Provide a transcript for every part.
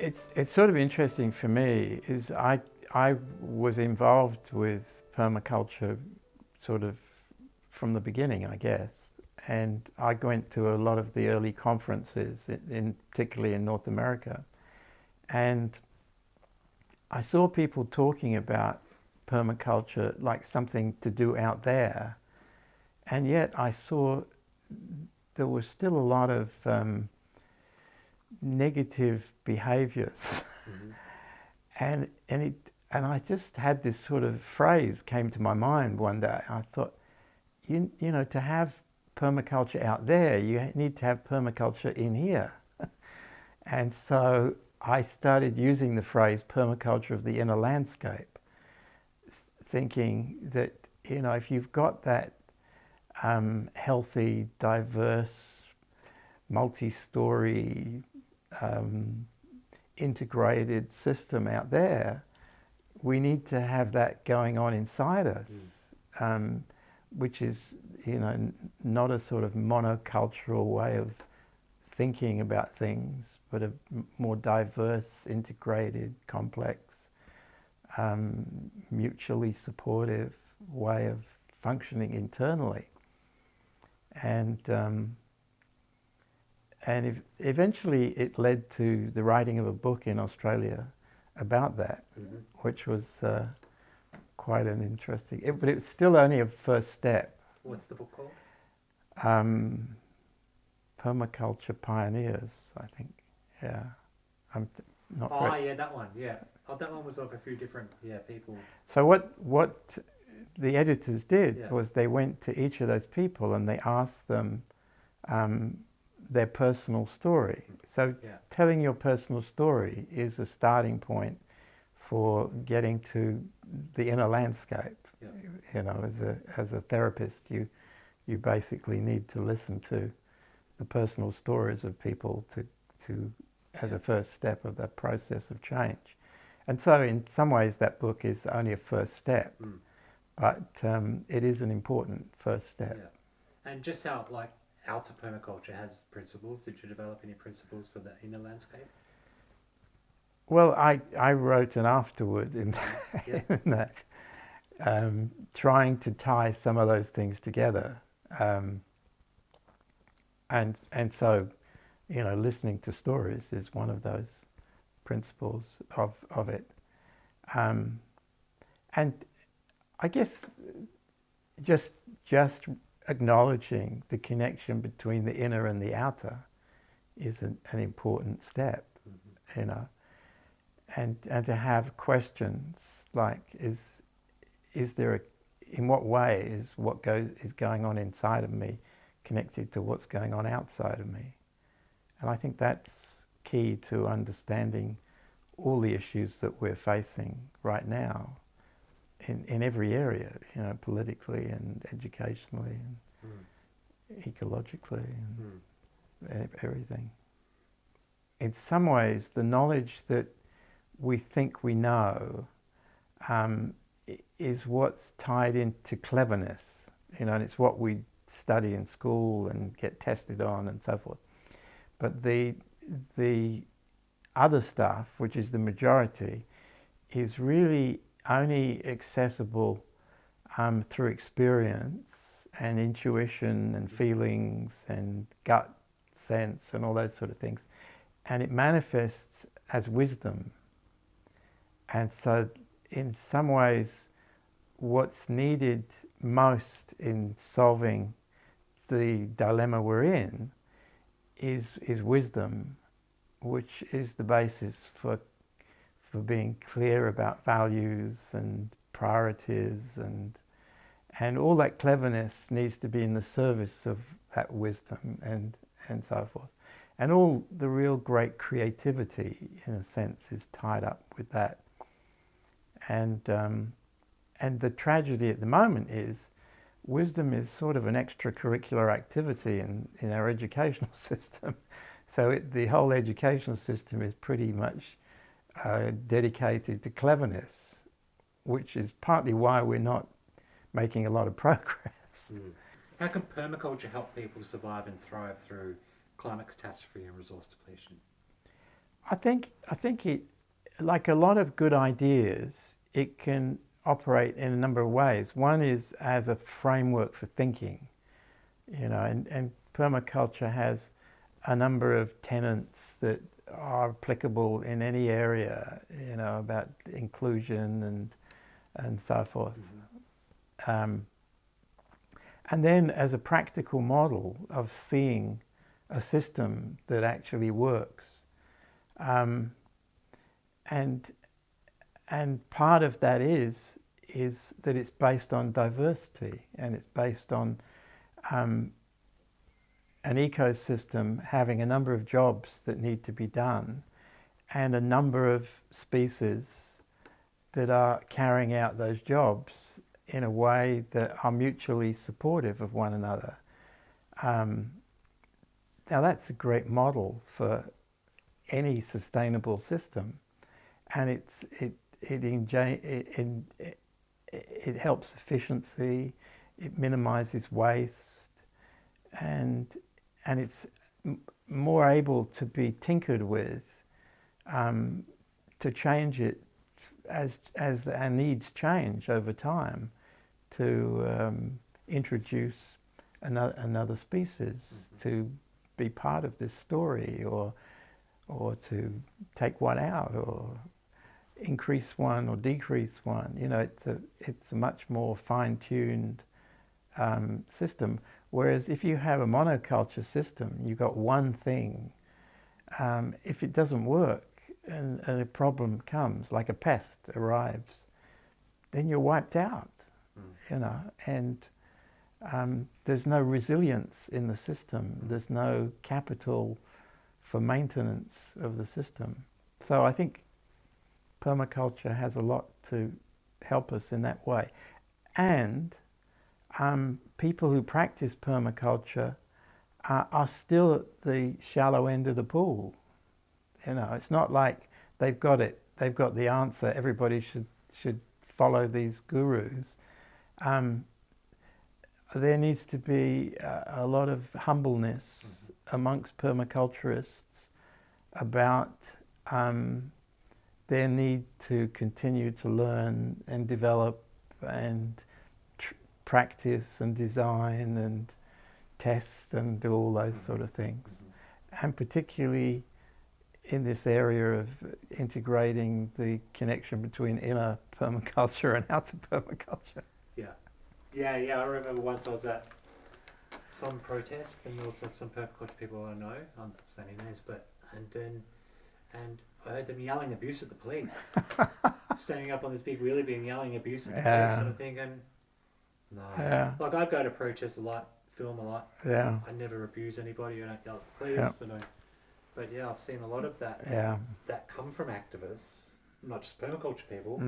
It's sort of interesting for me is I was involved with permaculture sort of from the beginning, I guess, and I went to a lot of the early conferences, particularly in North America, and I saw people talking about permaculture like something to do out there, and yet I saw there was still a lot of negative behaviors. Mm-hmm. and I just had this sort of phrase came to my mind one day. I thought, you know, to have permaculture out there, you need to have permaculture in here. And so I started using the phrase permaculture of the inner landscape, thinking that, you know, if you've got that healthy, diverse, multi-story, integrated system out there, we need to have that going on inside us, which is, you know, not a sort of monocultural way of thinking about things, but a more diverse, integrated, complex, mutually supportive way of functioning internally. And eventually it led to the writing of a book in Australia about that, Mm-hmm. which was quite an interesting, but it was still only a first step. What's the book called? Permaculture Pioneers, I think. Yeah. I'm not Oh, quite... yeah, that one, yeah. Oh, that one was of a few different, people. So what the editors did Yeah. was they went to each of those people and they asked them their personal story. So Yeah. telling your personal story is a starting point for getting to the inner landscape. Yeah. You know, as a therapist, you basically need to listen to the personal stories of people to as a first step of that process of change. And so in some ways that book is only a first step, but it is an important first step. Yeah. And just how, like, outer permaculture has principles. Did you develop any principles for the inner landscape? Well, I wrote an afterword in Yeah. in that trying to tie some of those things together. And so, you know, listening to stories is one of those principles of it. And I guess just acknowledging the connection between the inner and the outer is an important step, Mm-hmm. you know. And to have questions like, is there in what way is going on inside of me connected to what's going on outside of me? And I think that's key to understanding all the issues that we're facing right now in every area, you know, politically and educationally and ecologically and everything. In some ways, the knowledge that we think we know is what's tied into cleverness, you know, and it's what we study in school and get tested on and so forth. But the other stuff, which is the majority, is really only accessible through experience and intuition and feelings and gut sense and all those sort of things. And it manifests as wisdom. And so in some ways, what's needed most in solving the dilemma we're in is wisdom, which is the basis for being clear about values and priorities, and all that cleverness needs to be in the service of that wisdom and so forth. And all the real great creativity, in a sense, is tied up with that. And the tragedy at the moment is wisdom is sort of an extracurricular activity in our educational system. So the whole educational system is pretty much dedicated to cleverness, which is partly why we're not making a lot of progress. How can permaculture help people survive and thrive through climate catastrophe and resource depletion? I think it, like a lot of good ideas, it can operate in a number of ways. One is as a framework for thinking, and permaculture has a number of tenets that are applicable in any area, about inclusion and so forth. And then as a practical model of seeing a system that actually works. And part of that is that it's based on diversity, and it's based on an ecosystem having a number of jobs that need to be done, and a number of species that are carrying out those jobs in a way that are mutually supportive of one another. Now that's a great model for any sustainable system, and it helps efficiency, it minimises waste, and it's more able to be tinkered with, to change it as our needs change over time, to introduce another species to be part of this story, or to take one out, or increase one or decrease one. It's a much more fine-tuned system. Whereas if you have a monoculture system, you've got one thing. If it doesn't work and a problem comes, like a pest arrives, then you're wiped out. And there's no resilience in the system. There's no capital for maintenance of the system. So I think permaculture has a lot to help us in that way. And people who practice permaculture are still at the shallow end of the pool. It's not like they've got it, they've got the answer, everybody should follow these gurus. There needs to be a lot of humbleness amongst permaculturists about their need to continue to learn and develop and practice and design and test and do all those sort of things. And particularly in this area of integrating the connection between inner permaculture and outer permaculture. Yeah, I remember once I was at some protest, and also some permaculture people I know, I'm not saying names, and I heard them yelling abuse at the police. Standing up on this big wheelie beam yelling abuse at the police, and I'm thinking, no. Yeah. Like, I go to protests a lot, film a lot. Yeah. I never abuse anybody, I don't yell at the police. Yeah. But yeah, I've seen a lot of that that come from activists, not just permaculture people,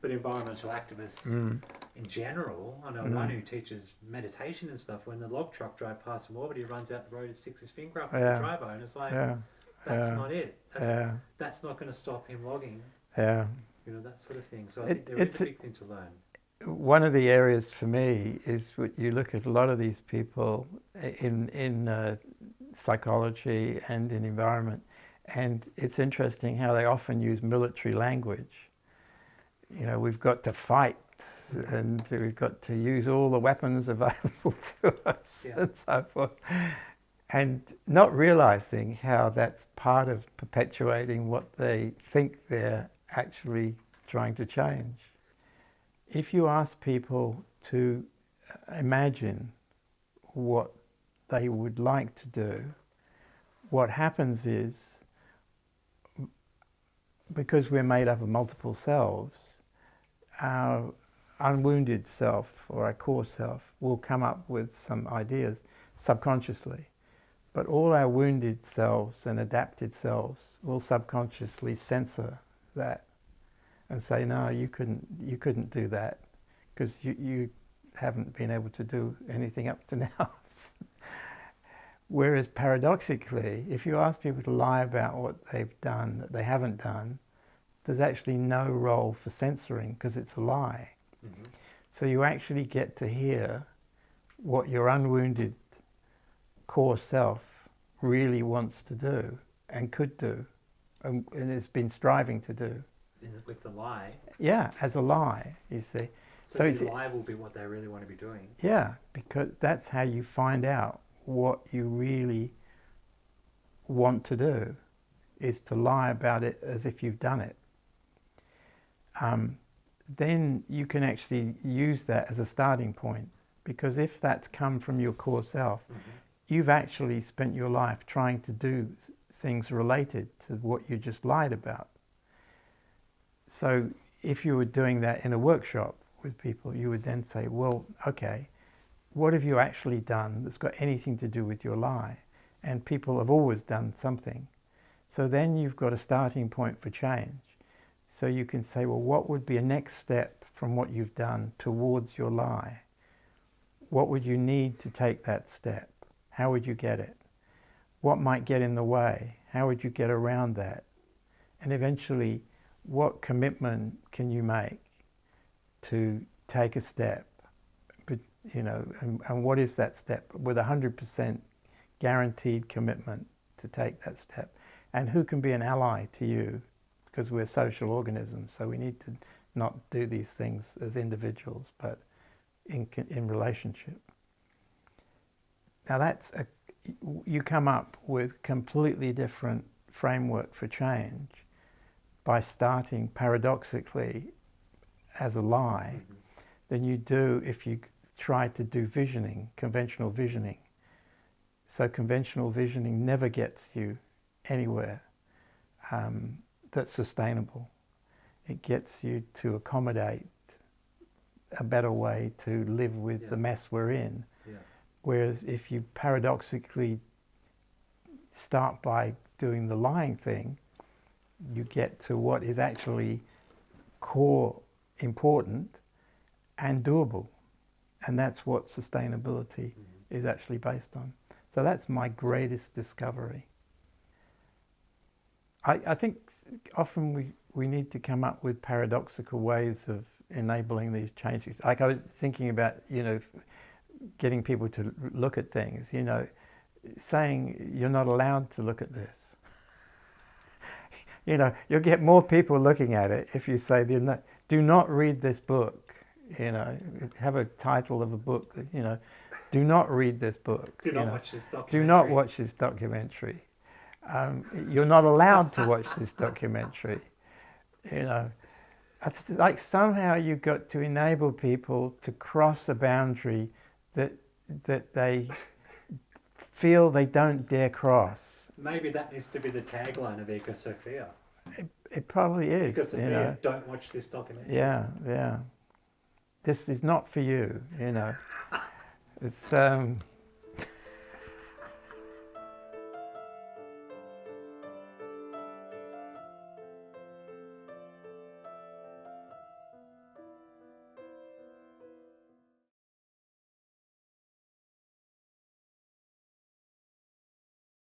but environmental activists in general. I know one who teaches meditation and stuff. When the log truck drive past him, he runs out the road and sticks his finger up on the driver, and it's like, that's not it. That's not going to stop him logging. Yeah. That sort of thing. So I think there is a big thing to learn. One of the areas for me is you look at a lot of these people in psychology and in environment, and it's interesting how they often use military language. We've got to fight, and we've got to use all the weapons available to us, and so forth, and not realizing how that's part of perpetuating what they think they're actually trying to change. If you ask people to imagine what they would like to do, what happens is, because we're made up of multiple selves, our unwounded self or our core self will come up with some ideas subconsciously. But all our wounded selves and adapted selves will subconsciously censor that and say, no, you couldn't do that because you haven't been able to do anything up to now. Whereas paradoxically, if you ask people to lie about what they've done that they haven't done, there's actually no role for censoring because it's a lie. So you actually get to hear what your unwounded core self really wants to do and could do. and it's been striving to do. With the lie. Yeah, as a lie, you see. So the lie will be what they really want to be doing. Yeah, because that's how you find out what you really want to do, is to lie about it as if you've done it. Then you can actually use that as a starting point, because if that's come from your core self, you've actually spent your life trying to do things related to what you just lied about. So if you were doing that in a workshop with people, you would then say, well, okay, what have you actually done that's got anything to do with your lie? And people have always done something. So then you've got a starting point for change. So you can say, well, what would be a next step from what you've done towards your lie? What would you need to take that step? How would you get it? What might get in the way? How would you get around that? And eventually, what commitment can you make to take a step? But, you know, and what is that step? With 100% guaranteed commitment to take that step. And who can be an ally to you? Because we're social organisms, so we need to not do these things as individuals, but in relationship. Now you come up with completely different framework for change by starting paradoxically as a lie than you do if you try to do visioning, conventional visioning. So conventional visioning never gets you anywhere that's sustainable. It gets you to accommodate a better way to live with the mess we're in. Yeah. Whereas if you paradoxically start by doing the lying thing, you get to what is actually core important and doable. And that's what sustainability is actually based on. So that's my greatest discovery. I think often we need to come up with paradoxical ways of enabling these changes. Like I was thinking about, you know, getting people to look at things, you know, saying you're not allowed to look at this. You know, you'll get more people looking at it if you say, do not read this book, you know, have a title of a book, you know, do not read this book. Do not watch this documentary. Do not watch this documentary. You're not allowed to watch this documentary. You know, it's like somehow you've got to enable people to cross a boundary that they feel they don't dare cross. Maybe that needs to be the tagline of Eco Sophia. It probably is. Eco Sophia, you know. Don't watch this documentary. Yeah. This is not for you, you know. It's